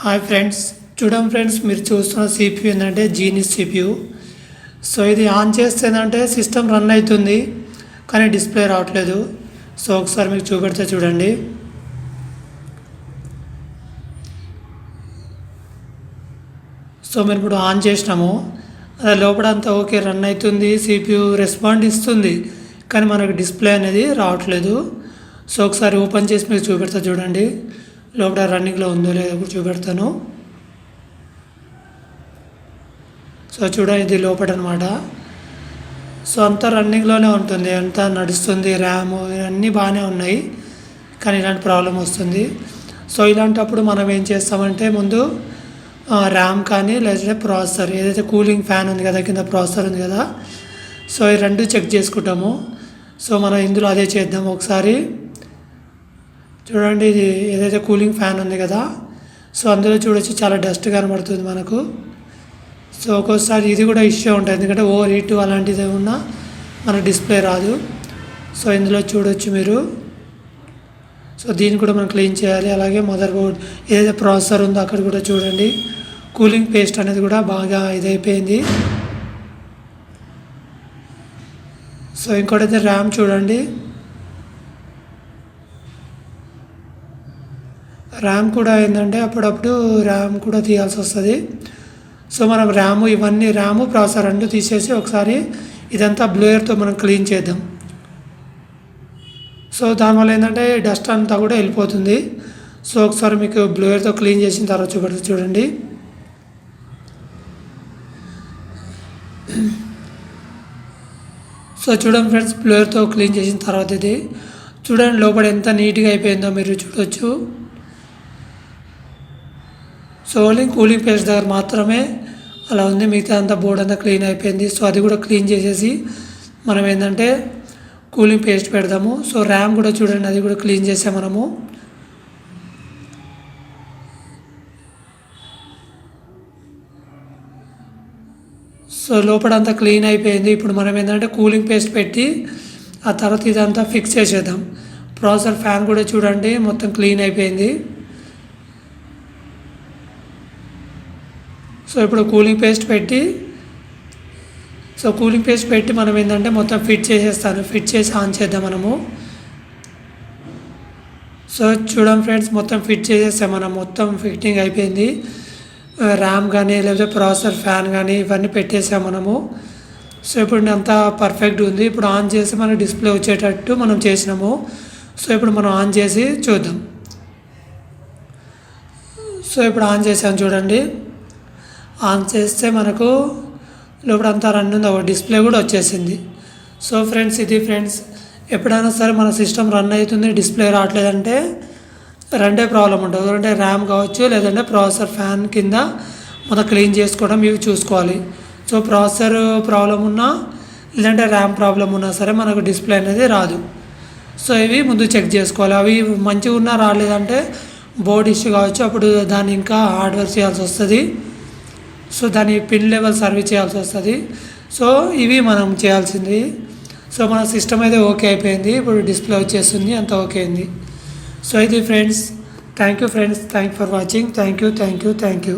Hi friends, చూడండి friends, మీరు చూస్తున్న సిపియు ఏంటంటే జీనియస్ సిపియు. సో ఇది ఆన్ చేస్తే ఏంటంటే సిస్టమ్ రన్ అవుతుంది కానీ డిస్ప్లే రావట్లేదు. సో ఒకసారి మీకు చూపెడితే చూడండి. సో మేము ఇప్పుడు ఆన్ చేసినాము, అది లోపల అంతా ఓకే రన్ అవుతుంది, సిపియు రెస్పాండ్ ఇస్తుంది, కానీ మనకు డిస్ప్లే అనేది రావట్లేదు. సో ఒకసారి ఓపెన్ చేసి మీకు చూపెడతా చూడండి, లోపల రన్నింగ్లో ఉందో లేదో కూడా చూపెడతాను. సో చూడండి, ఇది లోపల అనమాట. సో అంతా రన్నింగ్లోనే ఉంటుంది, అంతా నడుస్తుంది, ర్యామ్ ఇవన్నీ బాగానే ఉన్నాయి, కానీ ఇలాంటి ప్రాబ్లం వస్తుంది. సో ఇలాంటప్పుడు మనం ఏం చేస్తామంటే ముందు ర్యామ్ కానీ లేదంటే ప్రాసెసర్, ఏదైతే కూలింగ్ ఫ్యాన్ ఉంది కదా, కింద ప్రాసెసర్ ఉంది కదా, సో ఈ రెండు చెక్ చేసుకుంటాము. సో మనం ఇందులో అదే చేద్దాం. ఒకసారి చూడండి, ఇది ఏదైతే కూలింగ్ ఫ్యాన్ ఉంది కదా, సో అందులో చూడొచ్చు చాలా డస్ట్ కనబడుతుంది మనకు. సో ఒక్కోసారి ఇది కూడా ఇష్యూ ఉంటుంది, ఎందుకంటే ఓవర్ హీట్ అలాంటిది ఉన్నా మనకు డిస్ప్లే రాదు. సో ఇందులో చూడొచ్చు మీరు. సో దీన్ని కూడా మనం క్లీన్ చేయాలి. అలాగే మదర్ బోర్డ్ ఏదైతే ప్రాసెసర్ ఉందో అక్కడ కూడా చూడండి, కూలింగ్ పేస్ట్ అనేది కూడా బాగా ఇదైపోయింది. సో ఇంకోటైతే ర్యామ్ చూడండి, ర్యామ్ కూడా ఏంటంటే అప్పుడప్పుడు ర్యామ్ కూడా తీయాల్సి వస్తుంది. సో మనం ర్యామ్ ఇవన్నీ ర్యామ్ ప్రాసెసర్ రెండు తీసేసి ఒకసారి ఇదంతా బ్లోయర్తో మనం క్లీన్ చేద్దాం. సో దానివల్ల ఏంటంటే డస్ట్ అంతా కూడా వెళ్ళిపోతుంది. సో ఒకసారి మీకు బ్లోయర్తో క్లీన్ చేసిన తర్వాత చూపెడుతుంది చూడండి. సో చూడండి ఫ్రెండ్స్, బ్లోయర్తో క్లీన్ చేసిన తర్వాత ఇది చూడండి లోపల ఎంత నీట్గా అయిపోయిందో మీరు చూడవచ్చు. సో ఓన్లీ కూలింగ్ పేస్ట్ దగ్గర మాత్రమే అలా ఉంది, మిగతా అంతా బోర్డ్ అంతా క్లీన్ అయిపోయింది. సో అది కూడా క్లీన్ చేసేసి మనం ఏంటంటే కూలింగ్ పేస్ట్ పెడదాము. సో ర్యామ్ కూడా చూడండి, అది కూడా క్లీన్ చేసాం మనము. సో లోపల అంతా క్లీన్ అయిపోయింది. ఇప్పుడు మనం ఏంటంటే కూలింగ్ పేస్ట్ పెట్టి ఆ తర్వాత ఇదంతా ఫిక్స్ చేసేద్దాం. ప్రాసెసర్ ఫ్యాన్ కూడా చూడండి మొత్తం క్లీన్ అయిపోయింది. సో ఇప్పుడు కూలింగ్ పేస్ట్ పెట్టి మనం ఏంటంటే మొత్తం ఫిట్ చేసి ఆన్ చేద్దాం మనము. సో చూడండి ఫ్రెండ్స్, మొత్తం ఫిట్ చేసేస్తాం మనం, మొత్తం ఫిట్టింగ్ అయిపోయింది. ర్యామ్ కానీ లేకపోతే ప్రాసెసర్ ఫ్యాన్ కానీ ఇవన్నీ పెట్టేసాం మనము. సో ఇప్పుడు అంతా పర్ఫెక్ట్ ఉంది. ఇప్పుడు ఆన్ చేసి మన డిస్ప్లే వచ్చేటట్టు మనం చేసినాము. సో ఇప్పుడు మనం ఆన్ చేసి చూద్దాం. సో ఇప్పుడు ఆన్ చేసాం చూడండి, ఆన్ చేస్తే మనకు లోపల అంతా రన్ ఉంది, ఒక డిస్ప్లే కూడా వచ్చేసింది. సో ఫ్రెండ్స్, ఇది ఫ్రెండ్స్, ఎప్పుడైనా సరే మన సిస్టమ్ రన్ అవుతుంది డిస్ప్లే రావట్లేదంటే రెండే ప్రాబ్లం ఉంటుంది. అంటే ర్యామ్ కావచ్చు, లేదంటే ప్రాసెసర్ ఫ్యాన్ కింద మనం క్లీన్ చేసుకోవడం ఇవి చూసుకోవాలి. సో ప్రాసెసర్ ప్రాబ్లం ఉన్నా లేదంటే ర్యామ్ ప్రాబ్లం ఉన్నా సరే మనకు డిస్ప్లే అనేది రాదు. సో ఇవి ముందు చెక్ చేసుకోవాలి. అవి మంచిగా ఉన్నా రాలేదంటే బోర్డ్ ఇష్యూ కావచ్చు, అప్పుడు దాన్ని ఇంకా హార్డ్వేర్ చేయాల్సి వస్తుంది. సో దాని పిన్ లెవెల్ సర్వీస్ చేయాల్సి వస్తుంది. సో ఇవి మనం చేయాల్సింది. సో మన సిస్టమ్ అయితే ఓకే అయిపోయింది, ఇప్పుడు డిస్ప్లే వచ్చేస్తుంది, అంత ఓకే అయింది. సో ఇది friends, thank you friends, thank for watching, thank you.